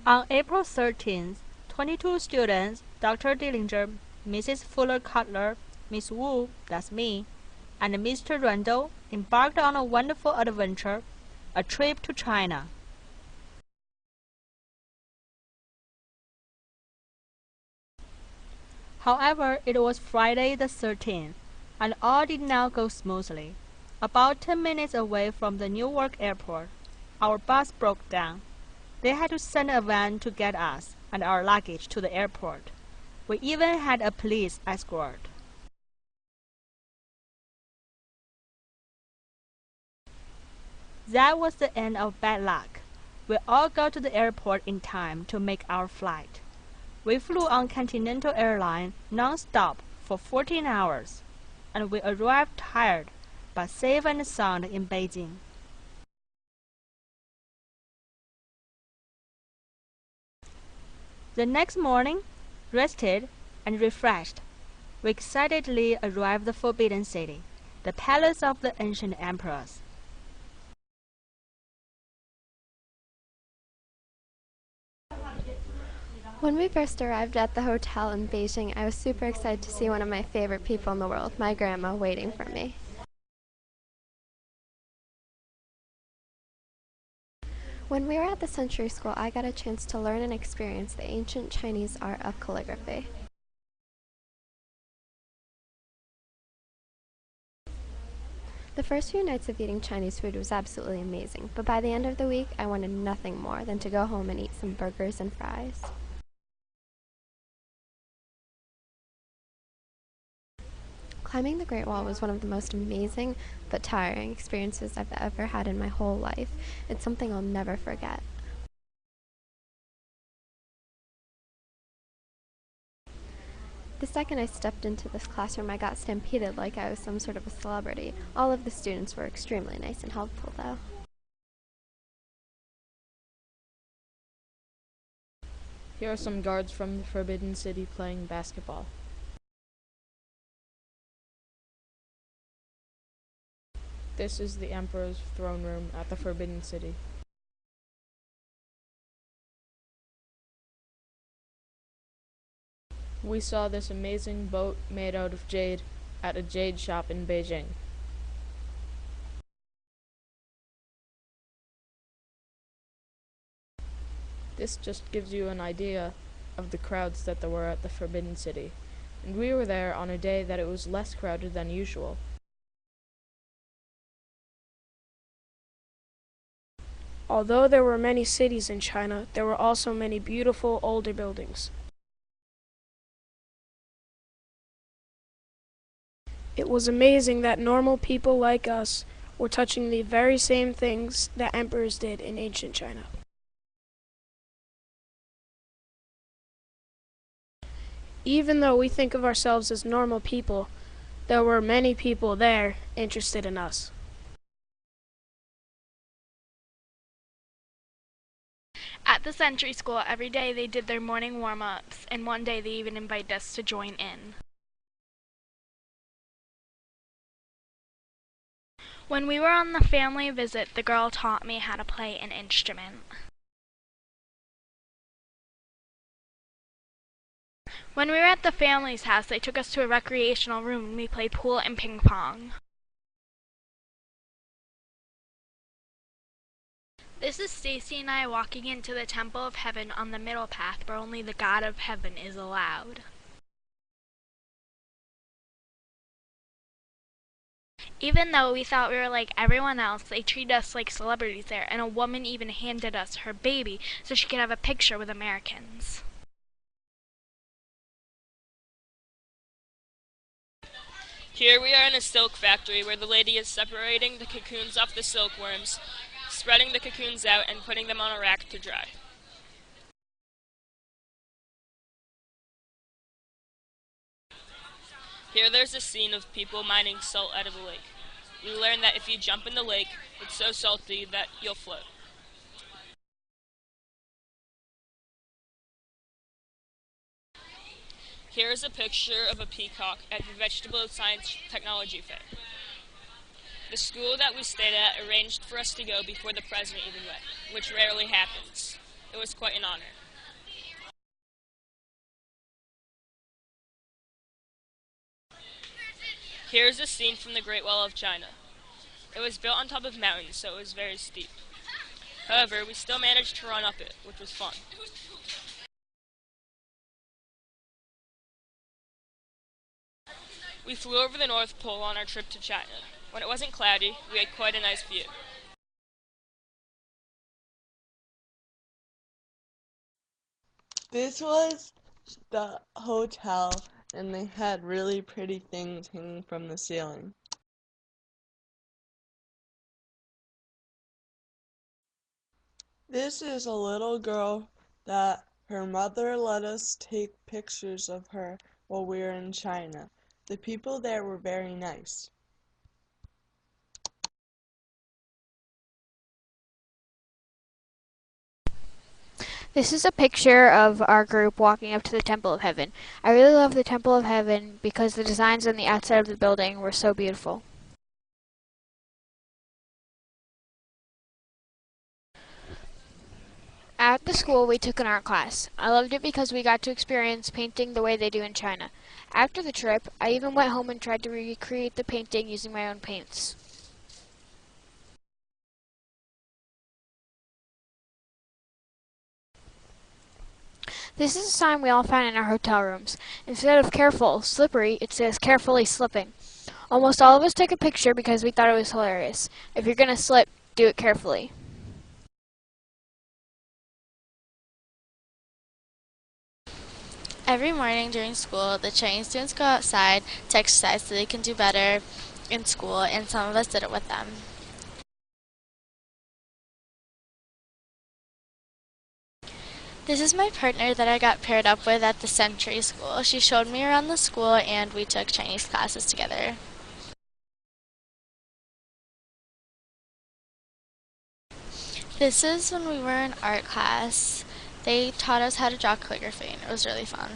On April 13th, 22 students, Dr. Dillinger, Mrs. Fuller Cutler, Miss Wu, that's me, and Mr. Randall embarked on a wonderful adventure, a trip to China. However, it was Friday the 13th, and all did not go smoothly. About 10 minutes away from the Newark airport, our bus broke down. They had to send a van to get us and our luggage to the airport. We even had a police escort. That was the end of bad luck. We all got to the airport in time to make our flight. We flew on Continental Airlines non-stop for 14 hours, and we arrived tired but safe and sound in Beijing. The next morning, rested and refreshed, we excitedly arrived at the Forbidden City, the palace of the ancient emperors. When we first arrived at the hotel in Beijing, I was super excited to see one of my favorite people in the world, my grandma, waiting for me. When we were at the Century School, I got a chance to learn and experience the ancient Chinese art of calligraphy. The first few nights of eating Chinese food was absolutely amazing, but by the end of the week, I wanted nothing more than to go home and eat some burgers and fries. Climbing the Great Wall was one of the most amazing but tiring experiences I've ever had in my whole life. It's something I'll never forget. The second I stepped into this classroom, I got stampeded like I was some sort of a celebrity. All of the students were extremely nice and helpful, though. Here are some guards from the Forbidden City playing basketball. This is the Emperor's throne room at the Forbidden City. We saw this amazing boat made out of jade at a jade shop in Beijing. This just gives you an idea of the crowds that there were at the Forbidden City, and we were there on a day that it was less crowded than usual. Although there were many cities in China, there were also many beautiful older buildings. It was amazing that normal people like us were touching the very same things that emperors did in ancient China. Even though we think of ourselves as normal people, there were many people there interested in us. At the Century School, every day they did their morning warm-ups, and one day they even invited us to join in. When we were on the family visit, the girl taught me how to play an instrument. When we were at the family's house, they took us to a recreational room and we played pool and ping pong. This is Stacy and I walking into the Temple of Heaven on the middle path where only the God of Heaven is allowed. Even though we thought we were like everyone else, they treated us like celebrities there, and a woman even handed us her baby so she could have a picture with Americans. Here we are in a silk factory where the lady is separating the cocoons off the silkworms, spreading the cocoons out and putting them on a rack to dry. Here there's a scene of people mining salt out of a lake. We learn that if you jump in the lake, it's so salty that you'll float. Here is a picture of a peacock at the Vegetable Science Technology Fair. The school that we stayed at arranged for us to go before the president even went, which rarely happens. It was quite an honor. Here is a scene from the Great Wall of China. It was built on top of mountains, so it was very steep. However, we still managed to run up it, which was fun. We flew over the North Pole on our trip to China. When it wasn't cloudy, we had quite a nice view. This was the hotel, and they had really pretty things hanging from the ceiling. This is a little girl that her mother let us take pictures of her while we were in China. The people there were very nice. This is a picture of our group walking up to the Temple of Heaven. I really love the Temple of Heaven because the designs on the outside of the building were so beautiful. At the school, we took an art class. I loved it because we got to experience painting the way they do in China. After the trip, I even went home and tried to recreate the painting using my own paints. This is a sign we all found in our hotel rooms. Instead of careful, slippery, it says carefully slipping. Almost all of us took a picture because we thought it was hilarious. If you're gonna slip, do it carefully. Every morning during school, the Chinese students go outside to exercise so they can do better in school, and some of us did it with them. This is my partner that I got paired up with at the Century School. She showed me around the school and we took Chinese classes together. This is when we were in art class. They taught us how to draw calligraphy and it was really fun.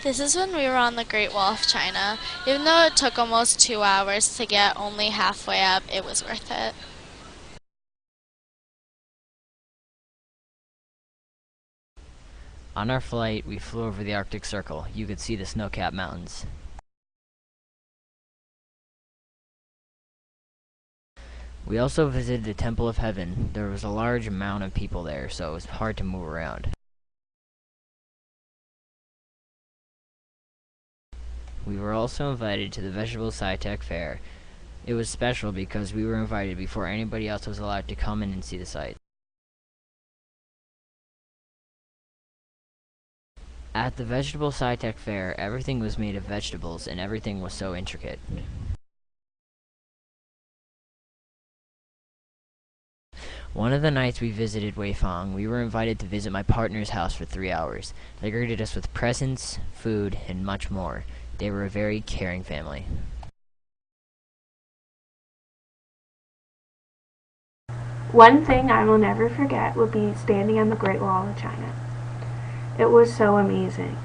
This is when we were on the Great Wall of China. Even though it took almost 2 hours to get only halfway up, it was worth it. On our flight, we flew over the Arctic Circle. You could see the snow-capped mountains. We also visited the Temple of Heaven. There was a large amount of people there, so it was hard to move around. We were also invited to the Vegetable Sci-Tech Fair. It was special because we were invited before anybody else was allowed to come in and see the site. At the Vegetable Sci-Tech Fair, everything was made of vegetables and everything was so intricate. One of the nights we visited Weifang, we were invited to visit my partner's house for 3 hours. They greeted us with presents, food, and much more. They were a very caring family. One thing I will never forget would be standing on the Great Wall of China. It was so amazing.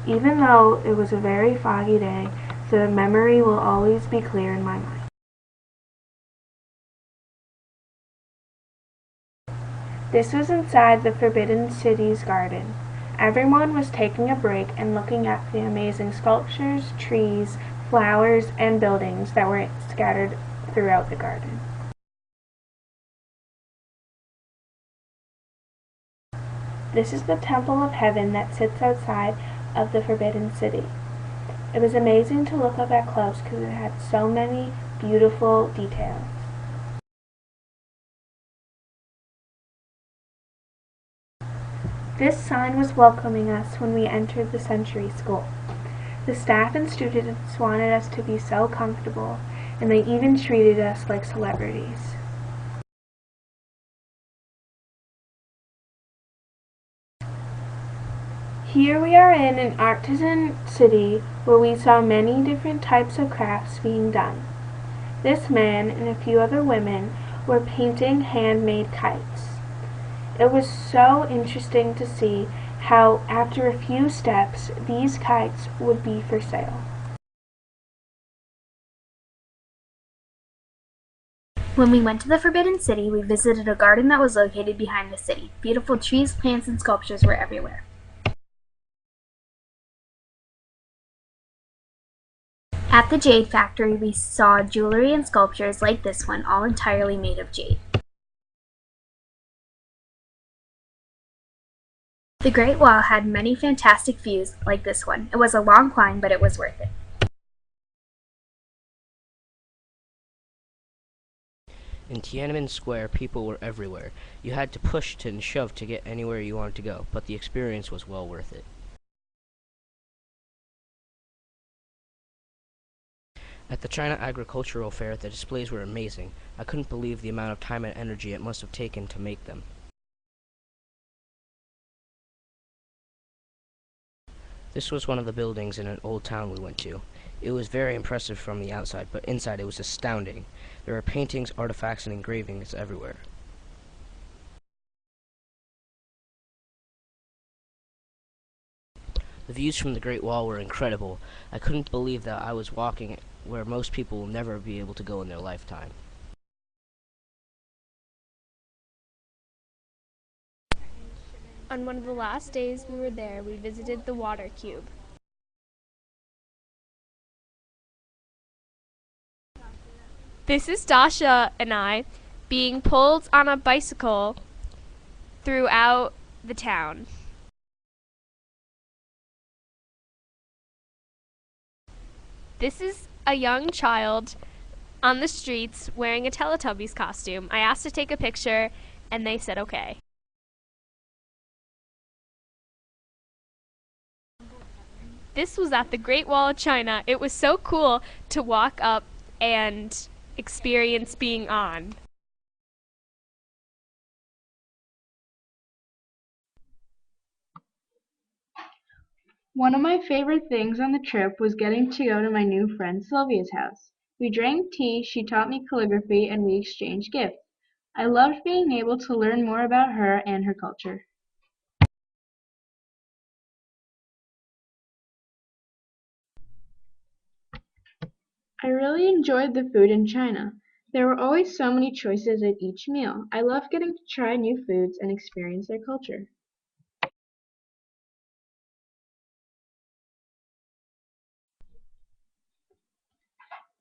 Even though it was a very foggy day, the memory will always be clear in my mind. This was inside the Forbidden City's garden. Everyone was taking a break and looking at the amazing sculptures, trees, flowers, and buildings that were scattered throughout the garden. This is the Temple of Heaven that sits outside of the Forbidden City. It was amazing to look up at close because it had so many beautiful details. This sign was welcoming us when we entered the Century School. The staff and students wanted us to be so comfortable, and they even treated us like celebrities. Here we are in an artisan city where we saw many different types of crafts being done. This man and a few other women were painting handmade kites. It was so interesting to see how, after a few steps, these kites would be for sale. When we went to the Forbidden City, we visited a garden that was located behind the city. Beautiful trees, plants, and sculptures were everywhere. At the Jade Factory, we saw jewelry and sculptures like this one, all entirely made of jade. The Great Wall had many fantastic views like this one. It was a long climb, but it was worth it. In Tiananmen Square, people were everywhere. You had to push and shove to get anywhere you wanted to go, but the experience was well worth it. At the China Agricultural Fair, the displays were amazing. I couldn't believe the amount of time and energy it must have taken to make them. This was one of the buildings in an old town we went to. It was very impressive from the outside, but inside it was astounding. There were paintings, artifacts, and engravings everywhere. The views from the Great Wall were incredible. I couldn't believe that I was walking where most people will never be able to go in their lifetime. On one of the last days we were there, we visited the water cube. This is Dasha and I being pulled on a bicycle throughout the town. This is a young child on the streets wearing a Teletubbies costume. I asked to take a picture and they said okay. This was at the Great Wall of China. It was so cool to walk up and experience being on. One of my favorite things on the trip was getting to go to my new friend Sylvia's house. We drank tea, she taught me calligraphy, and we exchanged gifts. I loved being able to learn more about her and her culture. I really enjoyed the food in China. There were always so many choices at each meal. I love getting to try new foods and experience their culture.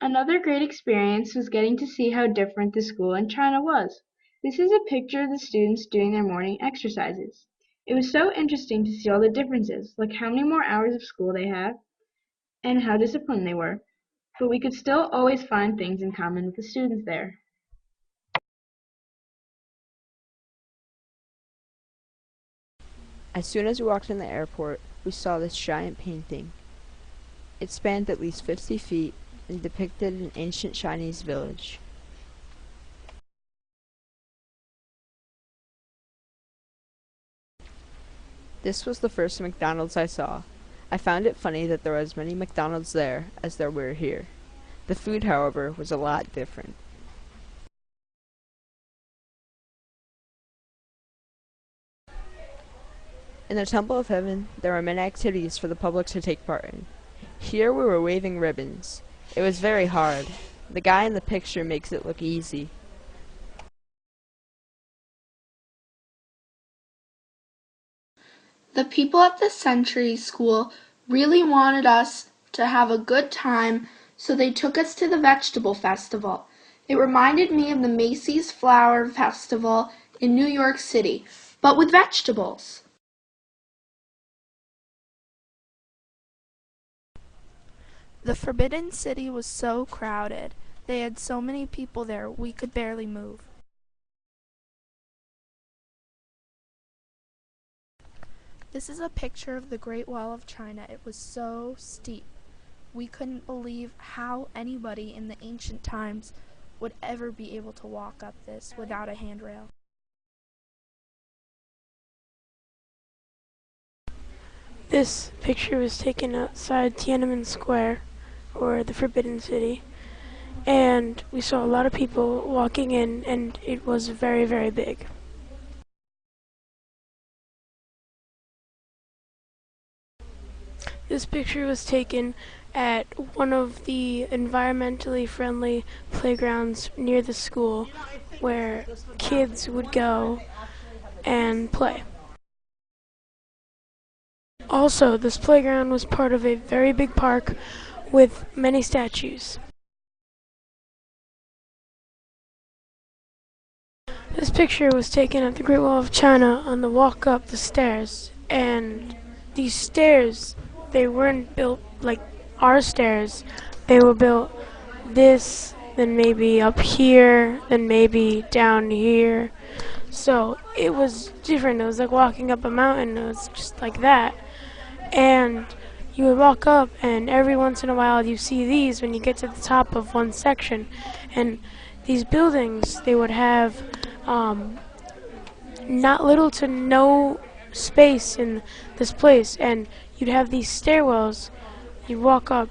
Another great experience was getting to see how different the school in China was. This is a picture of the students doing their morning exercises. It was so interesting to see all the differences, like how many more hours of school they have and how disciplined they were. But we could still always find things in common with the students there. As soon as we walked in the airport, we saw this giant painting. It spanned at least 50 feet and depicted an ancient Chinese village. This was the first McDonald's I saw. I found it funny that there were as many McDonald's there as there were here. The food, however, was a lot different. In the Temple of Heaven, there were many activities for the public to take part in. Here we were waving ribbons. It was very hard. The guy in the picture makes it look easy. The people at the Century School really wanted us to have a good time, so they took us to the Vegetable Festival. It reminded me of the Macy's Flower Festival in New York City, but with vegetables. The Forbidden City was so crowded. They had so many people there, we could barely move. This is a picture of the Great Wall of China. It was so steep. We couldn't believe how anybody in the ancient times would ever be able to walk up this without a handrail. This picture was taken outside Tiananmen Square, or the Forbidden City, and we saw a lot of people walking in, and it was very, very big. This picture was taken at one of the environmentally friendly playgrounds near the school where kids would go and play. Also, this playground was part of a very big park with many statues. This picture was taken at the Great Wall of China on the walk up the stairs, and these stairs, they weren't built like our stairs. They were built this, then maybe up here, then maybe down here. So it was different. It was like walking up a mountain. It was just like that. And you would walk up, and every once in a while you see these when you get to the top of one section. And these buildings, they would have not little to no space in this place. And you'd have these stairwells. You'd walk up,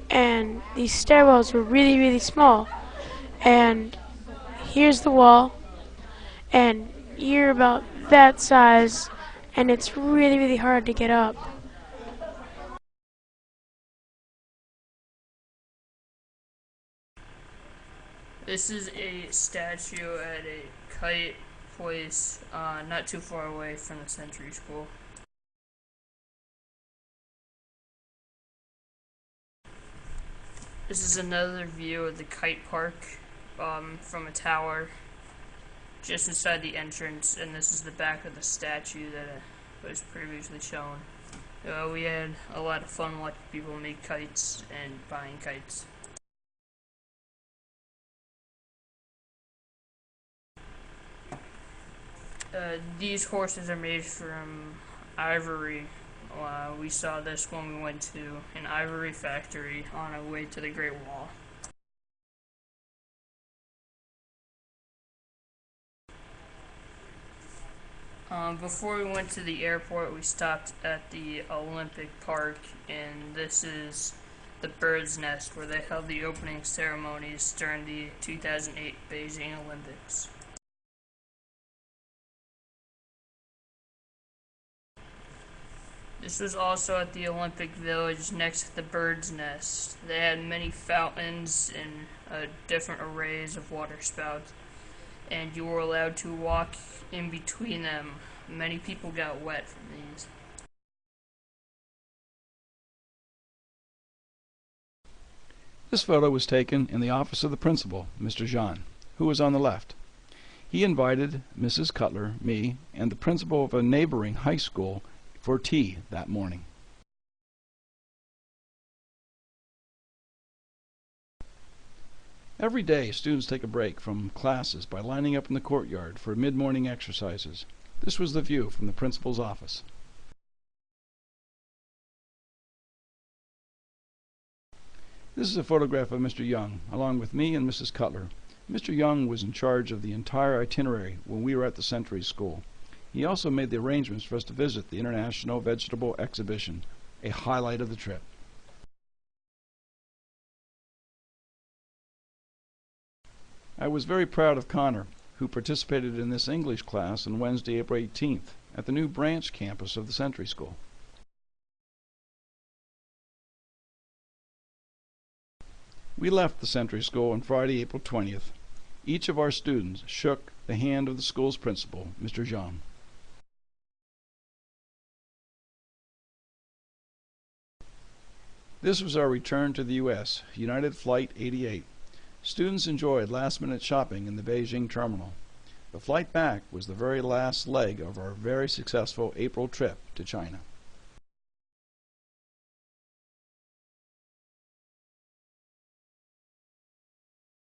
and these stairwells were really, really small. And here's the wall, and you're about that size, and it's really, really hard to get up. This is a statue at a kite place not too far away from the Century School. This is another view of the kite park from a tower just inside the entrance, and this is the back of the statue that was previously shown. We had a lot of fun watching people make kites and buying kites. These horses are made from ivory. We saw this when we went to an ivory factory on our way to the Great Wall. Before we went to the airport, we stopped at the Olympic Park, and this is the Bird's Nest, where they held the opening ceremonies during the 2008 Beijing Olympics. This was also at the Olympic Village next to the Bird's Nest. They had many fountains and different arrays of water spouts, and you were allowed to walk in between them. Many people got wet from these. This photo was taken in the office of the principal, Mr. Jean, who was on the left. He invited Mrs. Cutler, me, and the principal of a neighboring high school for tea that morning. Every day, students take a break from classes by lining up in the courtyard for mid-morning exercises. This was the view from the principal's office. This is a photograph of Mr. Young, along with me and Mrs. Cutler. Mr. Young was in charge of the entire itinerary when we were at the Century School. He also made the arrangements for us to visit the International Vegetable Exhibition, a highlight of the trip. I was very proud of Connor, who participated in this English class on Wednesday, April 18th, at the new branch campus of the Century School. We left the Century School on Friday, April 20th. Each of our students shook the hand of the school's principal, Mr. Jean. This was our return to the U.S., United Flight 88. Students enjoyed last-minute shopping in the Beijing terminal. The flight back was the very last leg of our very successful April trip to China.